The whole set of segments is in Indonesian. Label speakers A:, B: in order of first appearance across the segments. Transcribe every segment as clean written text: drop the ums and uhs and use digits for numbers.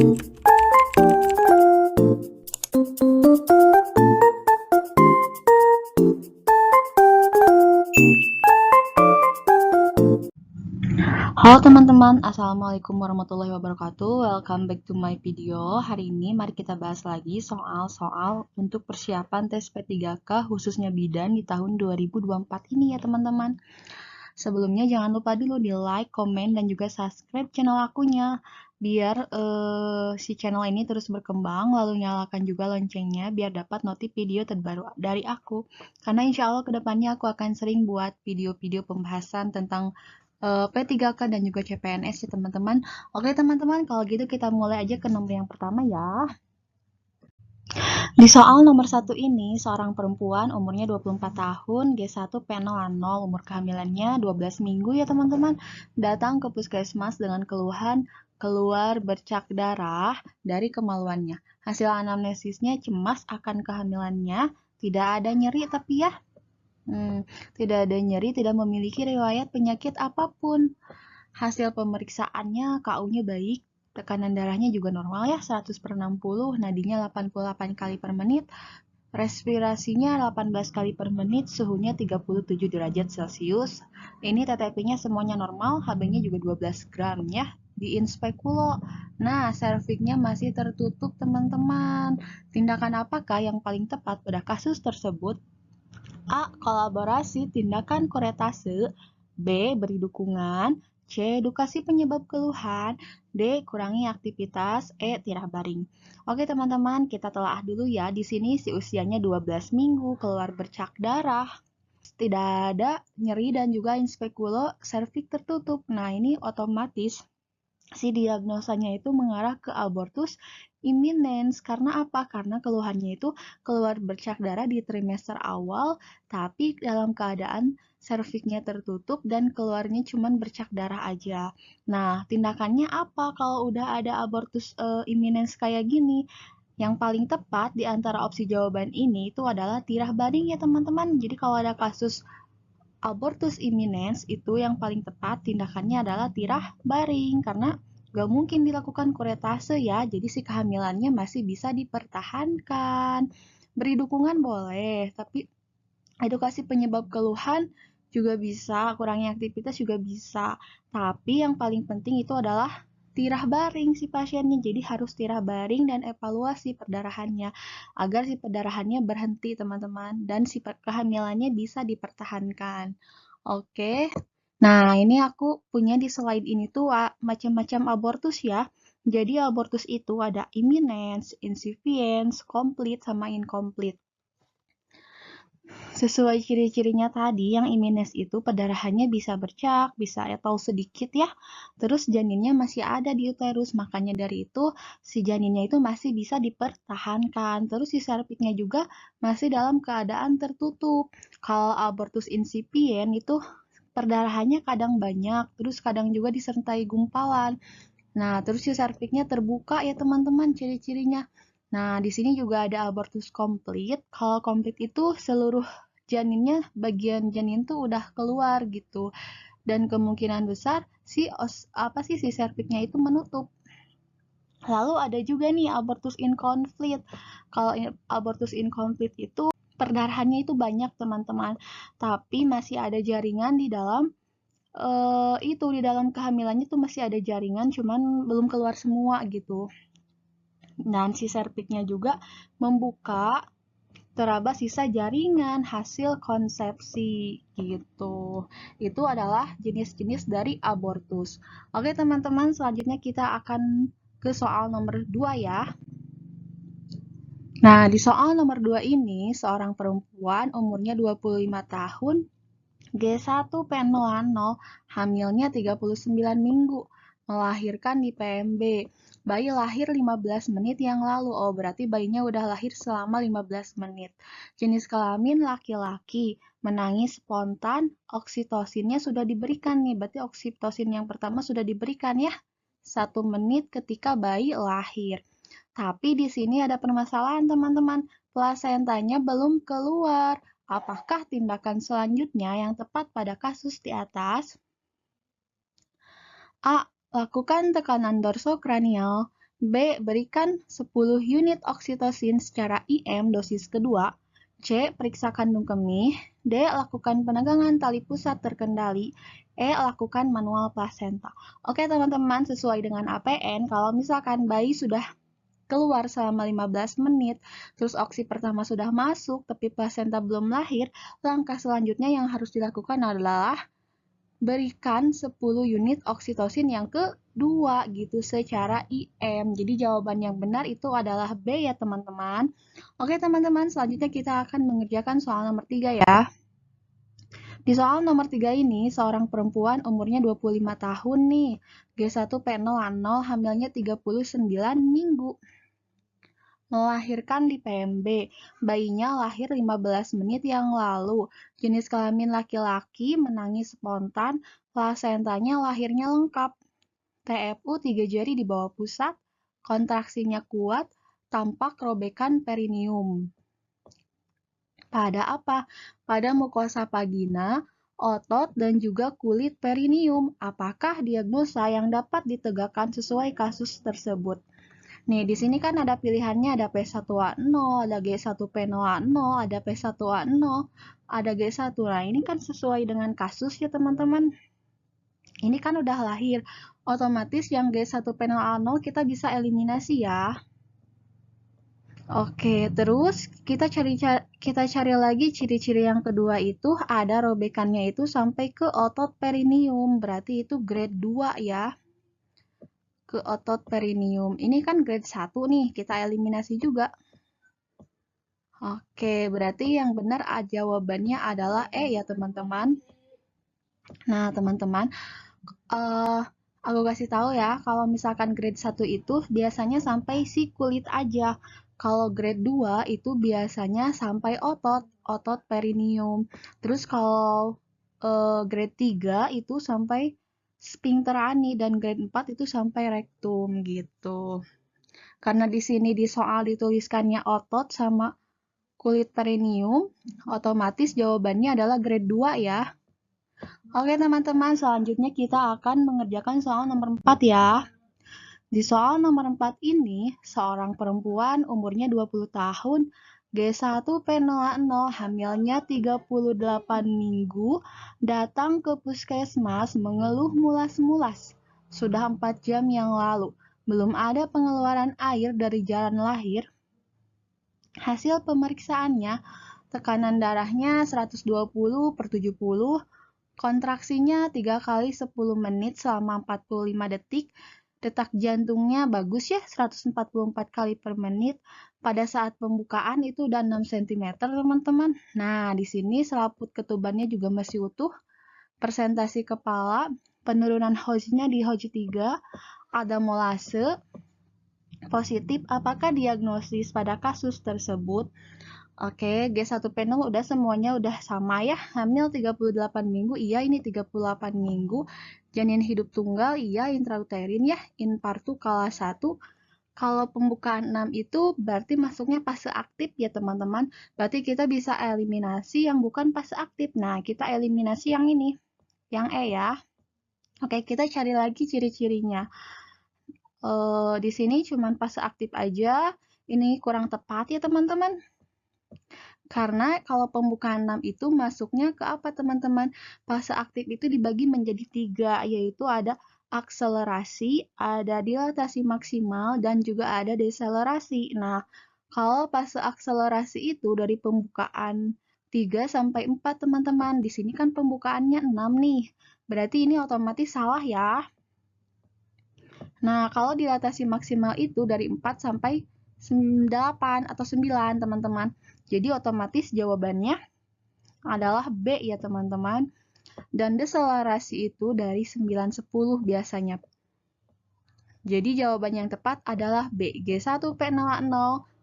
A: Halo teman-teman, Assalamualaikum warahmatullahi wabarakatuh. Welcome back to my video. Hari ini mari kita bahas lagi soal-soal untuk persiapan tes P3K khususnya bidan di tahun 2024 ini ya teman-teman. Sebelumnya jangan lupa dulu di like, komen, dan juga subscribe channel akunya biar si channel ini terus berkembang, lalu nyalakan juga loncengnya biar dapat notif video terbaru dari aku. Karena insya Allah kedepannya aku akan sering buat video-video pembahasan tentang P3K dan juga CPNS ya teman-teman. Oke teman-teman, kalau gitu kita mulai aja ke nomor yang pertama ya. Di soal nomor 1 ini, seorang perempuan umurnya 24 tahun, G1P0 umur kehamilannya 12 minggu ya teman-teman, datang ke puskesmas dengan keluhan keluar bercak darah dari kemaluannya. Hasil anamnesisnya cemas akan kehamilannya, tidak ada nyeri tapi ya. Tidak ada nyeri, tidak memiliki riwayat penyakit apapun. Hasil pemeriksaannya KU-nya baik, tekanan darahnya juga normal ya, 100/60, nadinya 88 kali per menit, respirasinya 18 kali per menit, suhunya 37 derajat Celcius. Ini TTP-nya semuanya normal, HB-nya juga 12 gram ya. Diinspek pula. Nah, cervix-nya masih tertutup teman-teman. Tindakan apakah yang paling tepat pada kasus tersebut? A. Kolaborasi tindakan kuretase. B. Beri dukungan. C. Edukasi penyebab keluhan. D. Kurangi aktivitas. E. Tirah baring. Oke teman-teman, kita telah dulu ya. Di sini si usianya 12 minggu, keluar bercak darah, tidak ada nyeri dan juga inspekulo serviks tertutup. Nah, ini otomatis si diagnosanya itu mengarah ke abortus imminens. Karena apa? Karena keluhannya itu keluar bercak darah di trimester awal, tapi dalam keadaan serviksnya tertutup dan keluarnya cuma bercak darah aja. Nah, tindakannya apa kalau udah ada abortus imminens kayak gini? Yang paling tepat di antara opsi jawaban ini itu adalah tirah baring ya teman-teman. Jadi kalau ada kasus abortus imminens itu yang paling tepat tindakannya adalah tirah baring karena gak mungkin dilakukan kuretase ya, jadi si kehamilannya masih bisa dipertahankan. Beri dukungan boleh, tapi edukasi penyebab keluhan juga bisa, kurangi aktivitas juga bisa. Tapi yang paling penting itu adalah tirah baring si pasiennya. Jadi harus tirah baring dan evaluasi perdarahannya agar si perdarahannya berhenti teman-teman dan si kehamilannya bisa dipertahankan. Oke. Nah, ini aku punya di slide ini tuh macam-macam abortus ya. Jadi abortus itu ada imminence, insufficience, complete, sama incomplete. Sesuai ciri-cirinya tadi, yang imminence itu perdarahannya bisa bercak, bisa atau sedikit ya. Terus janinnya masih ada di uterus, makanya dari itu si janinnya itu masih bisa dipertahankan. Terus si serviksnya juga masih dalam keadaan tertutup. Kalau abortus incipient itu perdarahannya kadang banyak, terus kadang juga disertai gumpalan. Nah, terus si serviksnya terbuka ya teman-teman ciri-cirinya. Nah, di sini juga ada abortus komplit. Kalau komplit itu seluruh janinnya, bagian janin tuh udah keluar gitu. Dan kemungkinan besar si serviksnya itu menutup. Lalu ada juga nih abortus incomplete. Kalau abortus incomplete itu perdarahannya itu banyak teman-teman, tapi masih ada jaringan di dalam itu di dalam kehamilannya tuh masih ada jaringan, cuman belum keluar semua gitu. Dan si serviksnya juga membuka, teraba sisa jaringan hasil konsepsi gitu. Itu adalah jenis-jenis dari abortus. Oke teman-teman, selanjutnya kita akan ke soal nomor 2 ya. Nah, di soal nomor 2 ini, seorang perempuan umurnya 25 tahun, G1P00, hamilnya 39 minggu, melahirkan di PMB. Bayi lahir 15 menit yang lalu. Oh, berarti bayinya udah lahir selama 15 menit. Jenis kelamin laki-laki, menangis spontan, oksitosinnya sudah diberikan nih. Berarti oksitosin yang pertama sudah diberikan ya. 1 menit ketika bayi lahir. Tapi di sini ada permasalahan teman-teman. Plasentanya belum keluar. Apakah tindakan selanjutnya yang tepat pada kasus di atas? A. Lakukan tekanan dorsokranial. B. Berikan 10 unit oksitosin secara IM dosis kedua. C. Periksa kandung kemih. D. Lakukan penegangan tali pusat terkendali. E. Lakukan manual plasenta. Oke teman-teman, sesuai dengan APN, kalau misalkan bayi sudah keluar selama 15 menit, terus oksi pertama sudah masuk, tapi plasenta belum lahir, langkah selanjutnya yang harus dilakukan adalah berikan 10 unit oksitosin yang kedua gitu secara IM. Jadi jawaban yang benar itu adalah B ya teman-teman. Oke teman-teman, selanjutnya kita akan mengerjakan soal nomor 3 ya. Di soal nomor 3 ini, seorang perempuan umurnya 25 tahun nih. G1P0 hamilnya 39 minggu. Melahirkan di PMB. Bayinya lahir 15 menit yang lalu. Jenis kelamin laki-laki, menangis spontan, plasentanya lahirnya lengkap. TFU 3 jari di bawah pusat, kontraksinya kuat, tampak robekan perineum. Pada apa? Pada mukosa vagina, otot, dan juga kulit perineum. Apakah diagnosa yang dapat ditegakkan sesuai kasus tersebut? Nih, di sini kan ada pilihannya, ada P1A0, ada G1P0A0, ada P1A0, ada G1. Nah, ini kan sesuai dengan kasus ya, teman-teman. Ini kan udah lahir. Otomatis yang G1P0A0 kita bisa eliminasi ya. Oke, terus kita cari lagi ciri-ciri yang kedua itu ada robekannya itu sampai ke otot perineum. Berarti itu grade 2 ya. Ke otot perineum. Ini kan grade 1 nih, kita eliminasi juga. Oke, berarti yang benar jawabannya adalah E ya teman-teman. Nah teman-teman, aku kasih tahu ya, kalau misalkan grade 1 itu biasanya sampai si kulit aja. Kalau grade 2 itu biasanya sampai otot perineum. Terus kalau grade 3 itu sampai sphincter ani dan grade 4 itu sampai rektum gitu. Karena di sini di soal dituliskannya otot sama kulit perineum, otomatis jawabannya adalah grade 2 ya. Oke teman-teman, selanjutnya kita akan mengerjakan soal nomor 4 ya. Di soal nomor 4 ini, seorang perempuan umurnya 20 tahun, G1P0 hamilnya 38 minggu, datang ke puskesmas mengeluh mulas-mulas. Sudah 4 jam yang lalu, belum ada pengeluaran air dari jalan lahir. Hasil pemeriksaannya, tekanan darahnya 120/70, kontraksinya 3 kali 10 menit selama 45 detik, detak jantungnya bagus ya, 144 kali per menit. Pada saat pembukaan itu udah 6 cm teman-teman. Nah, di sini selaput ketubannya juga masih utuh. Persentasi kepala, penurunan Hoji-nya di Hoji 3, ada molase positif. Apakah diagnosis pada kasus tersebut? Oke, G1P0 udah semuanya udah sama ya. Hamil 38 minggu, iya ini 38 minggu. Janin hidup tunggal, iya intrauterin ya. Infartu kala 1. Kalau pembukaan 6 itu berarti masuknya fase aktif ya teman-teman. Berarti kita bisa eliminasi yang bukan fase aktif. Nah, kita eliminasi yang ini. Yang E ya. Oke, kita cari lagi ciri-cirinya. Di sini cuma fase aktif aja. Ini kurang tepat ya teman-teman. Karena kalau pembukaan 6 itu masuknya ke apa teman-teman? Fase aktif itu dibagi menjadi 3, yaitu ada akselerasi, ada dilatasi maksimal, dan juga ada deselerasi. Nah, kalau fase akselerasi itu dari pembukaan 3 sampai 4 teman-teman. Di sini kan pembukaannya 6 nih. Berarti ini otomatis salah ya. Nah, kalau dilatasi maksimal itu dari 4 sampai 8 atau 9 teman-teman. Jadi otomatis jawabannya adalah B ya teman-teman. Dan deselerasi itu dari 9-10 biasanya. Jadi jawaban yang tepat adalah B. G1P0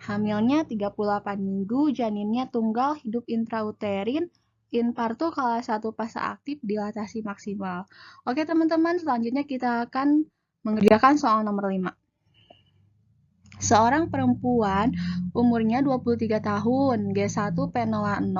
A: hamilnya 38 minggu, janinnya tunggal, hidup intrauterin, infartu kala 1 fase aktif, dilatasi maksimal. Oke teman-teman, selanjutnya kita akan mengerjakan soal nomor 5. Seorang perempuan umurnya 23 tahun, G1P0,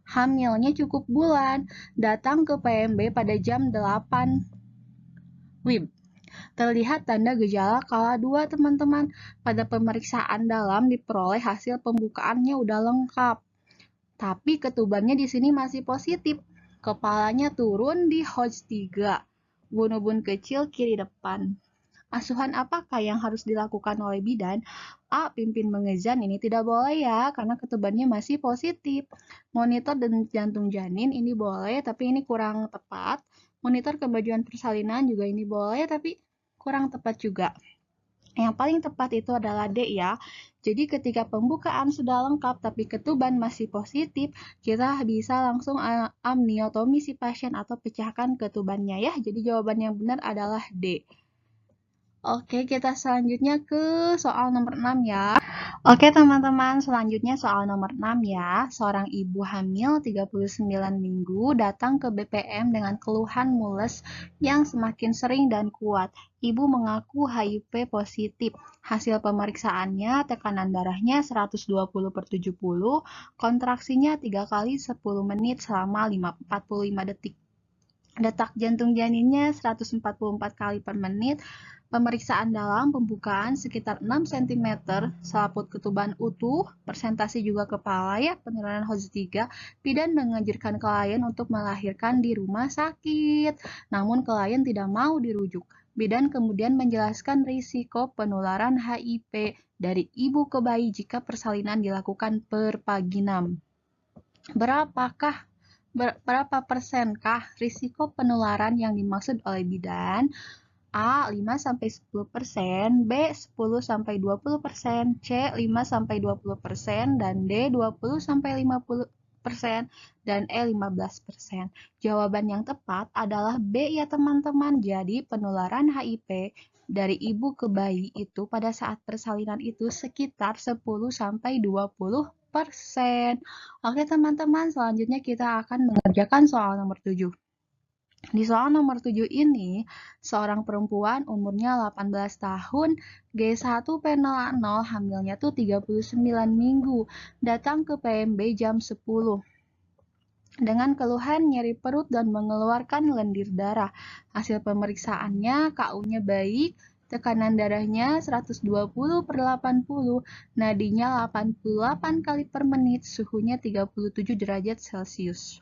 A: hamilnya cukup bulan, datang ke PMB pada jam 8 WIB. Terlihat tanda gejala kala 2, teman-teman. Pada pemeriksaan dalam diperoleh hasil pembukaannya udah lengkap. Tapi ketubannya di sini masih positif. Kepalanya turun di Hodge 3. Bun-bun kecil kiri depan. Asuhan apakah yang harus dilakukan oleh bidan? A. Pimpin mengejan, ini tidak boleh ya, karena ketubannya masih positif. Monitor dan jantung janin ini boleh, tapi ini kurang tepat. Monitor kemajuan persalinan juga ini boleh, tapi kurang tepat juga. Yang paling tepat itu adalah D ya. Jadi ketika pembukaan sudah lengkap tapi ketuban masih positif, kita bisa langsung amniotomi si pasien atau pecahkan ketubannya ya. Jadi jawaban yang benar adalah D. Oke, kita selanjutnya ke soal nomor 6 ya. Oke teman-teman, selanjutnya soal nomor 6 ya. Seorang ibu hamil 39 minggu datang ke BPM dengan keluhan mules yang semakin sering dan kuat. Ibu mengaku HIV positif. Hasil pemeriksaannya tekanan darahnya 120/70, kontraksinya 3 kali 10 menit selama 45 detik. Detak jantung janinnya 144 kali per menit. Pemeriksaan dalam pembukaan sekitar 6 cm, selaput ketuban utuh, presentasi juga kepala ya, penurunan Hodge 3. Bidan menganjurkan klien untuk melahirkan di rumah sakit. Namun klien tidak mau dirujuk. Bidan kemudian menjelaskan risiko penularan HIV dari ibu ke bayi jika persalinan dilakukan per paginam. Berapa persenkah risiko penularan yang dimaksud oleh bidan? A. 5-10%, B. 10-20%, C. 5-20%, dan D. 20-50%, dan E. 15%. Jawaban yang tepat adalah B ya teman-teman. Jadi penularan HIV dari ibu ke bayi itu pada saat persalinan itu sekitar 10-20%. Oke teman-teman, selanjutnya kita akan mengerjakan soal nomor 7. Di soal nomor 7 ini, seorang perempuan umurnya 18 tahun, G1P00, hamilnya tuh 39 minggu, datang ke PMB jam 10 dengan keluhan nyeri perut dan mengeluarkan lendir darah. Hasil pemeriksaannya, KU-nya baik, tekanan darahnya 120/80, nadinya 88 kali per menit, suhunya 37 derajat Celcius.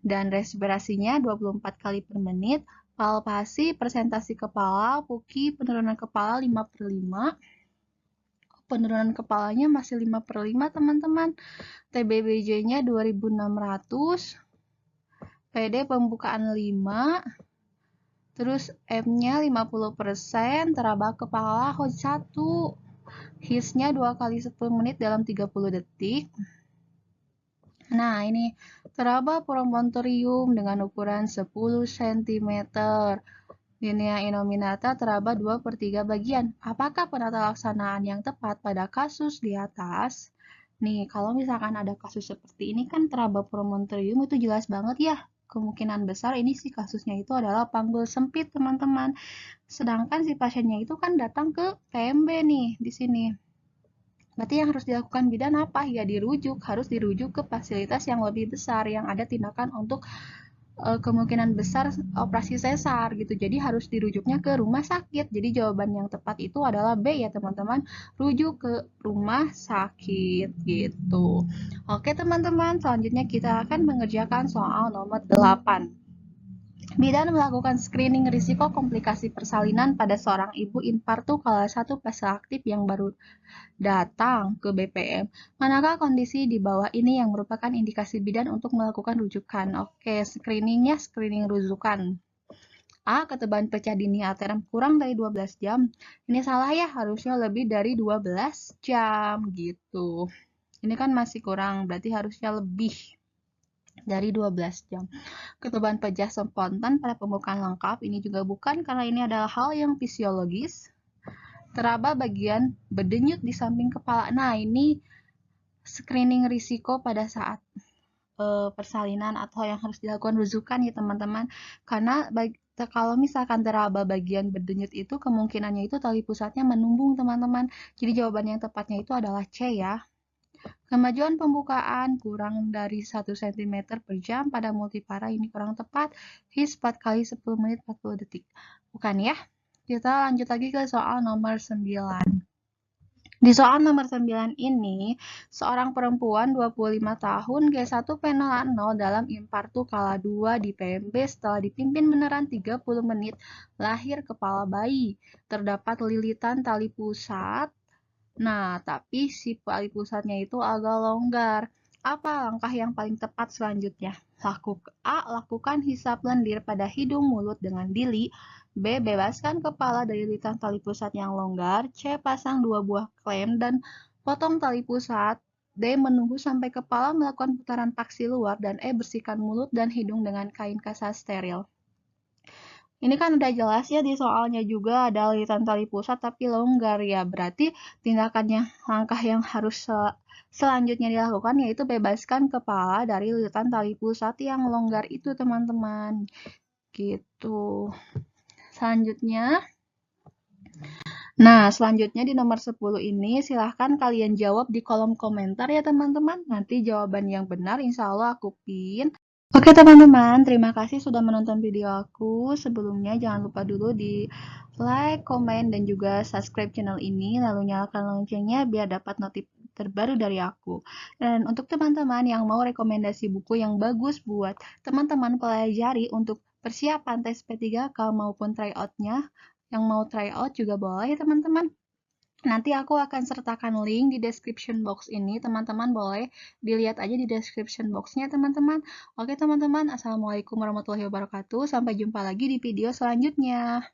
A: Dan respirasinya 24 kali per menit, palpasi, presentasi kepala, puki, penurunan kepala 5/5, penurunan kepalanya masih 5/5 teman-teman, TBBJ-nya 2600, PD pembukaan 5, terus M-nya 50%, teraba kepala Hodge 1, HIS-nya 2 kali 10 menit dalam 30 detik. Nah, ini teraba promontorium dengan ukuran 10 cm. Linea innominata teraba 2/3 bagian. Apakah penata laksanaan yang tepat pada kasus di atas? Nih, kalau misalkan ada kasus seperti ini kan teraba promontorium itu jelas banget ya. Kemungkinan besar ini sih kasusnya itu adalah panggul sempit, teman-teman. Sedangkan si pasiennya itu kan datang ke PMB nih di sini. Berarti yang harus dilakukan bidan apa? Ya harus dirujuk ke fasilitas yang lebih besar, yang ada tindakan untuk kemungkinan besar operasi sesar gitu. Jadi harus dirujuknya ke rumah sakit. Jadi jawaban yang tepat itu adalah B ya teman-teman, rujuk ke rumah sakit gitu. Oke teman-teman, selanjutnya kita akan mengerjakan soal nomor 8. Bidan melakukan screening risiko komplikasi persalinan pada seorang ibu infartu kala 1 fase aktif yang baru datang ke BPM. Manakah kondisi di bawah ini yang merupakan indikasi bidan untuk melakukan rujukan? Oke, screeningnya screening rujukan. A. Ketebalan pecah dini arterium kurang dari 12 jam. Ini salah ya, harusnya lebih dari 12 jam gitu. Ini kan masih kurang, berarti harusnya lebih dari 12 jam. Ketebalan pecah spontan pada pembukaan lengkap, ini juga bukan karena ini adalah hal yang fisiologis. Teraba bagian berdenyut di samping kepala. Nah, ini screening risiko pada saat persalinan atau yang harus dilakukan rujukan ya teman-teman. Karena kalau misalkan teraba bagian berdenyut itu kemungkinannya itu tali pusatnya menumbung teman-teman. Jadi jawaban yang tepatnya itu adalah C ya. Kemajuan pembukaan kurang dari 1 cm per jam pada multipara ini kurang tepat. HIS 4 kali 10 menit 40 detik. Bukan ya? Kita lanjut lagi ke soal nomor 9. Di soal nomor 9 ini, seorang perempuan 25 tahun G1P0 dalam Impartu Kala 2 di PMB setelah dipimpin meneran 30 menit lahir kepala bayi. Terdapat lilitan tali pusat. Nah, tapi si tali pusatnya itu agak longgar. Apa langkah yang paling tepat selanjutnya? Lakukan hisap lendir pada hidung mulut dengan dili. B. Bebaskan kepala dari lilitan tali pusat yang longgar. C. Pasang 2 buah klem dan potong tali pusat. D. Menunggu sampai kepala melakukan putaran paksi luar. Dan E. Bersihkan mulut dan hidung dengan kain kasa steril. Ini kan udah jelas ya di soalnya juga ada lilitan tali pusat tapi longgar ya. Berarti langkah yang harus selanjutnya dilakukan yaitu bebaskan kepala dari lilitan tali pusat yang longgar itu teman-teman. Gitu. Selanjutnya di nomor 10 ini silahkan kalian jawab di kolom komentar ya teman-teman. Nanti jawaban yang benar insya Allah aku pin. Oke teman-teman, terima kasih sudah menonton video aku. Sebelumnya jangan lupa dulu di like, komen, dan juga subscribe channel ini. Lalu nyalakan loncengnya biar dapat notif terbaru dari aku. Dan untuk teman-teman yang mau rekomendasi buku yang bagus buat teman-teman pelajari untuk persiapan tes P3K maupun tryout-nya, yang mau tryout juga boleh ya teman-teman. Nanti aku akan sertakan link di description box ini, teman-teman boleh dilihat aja di description box-nya teman-teman. Oke teman-teman, Assalamualaikum warahmatullahi wabarakatuh. Sampai jumpa lagi di video selanjutnya.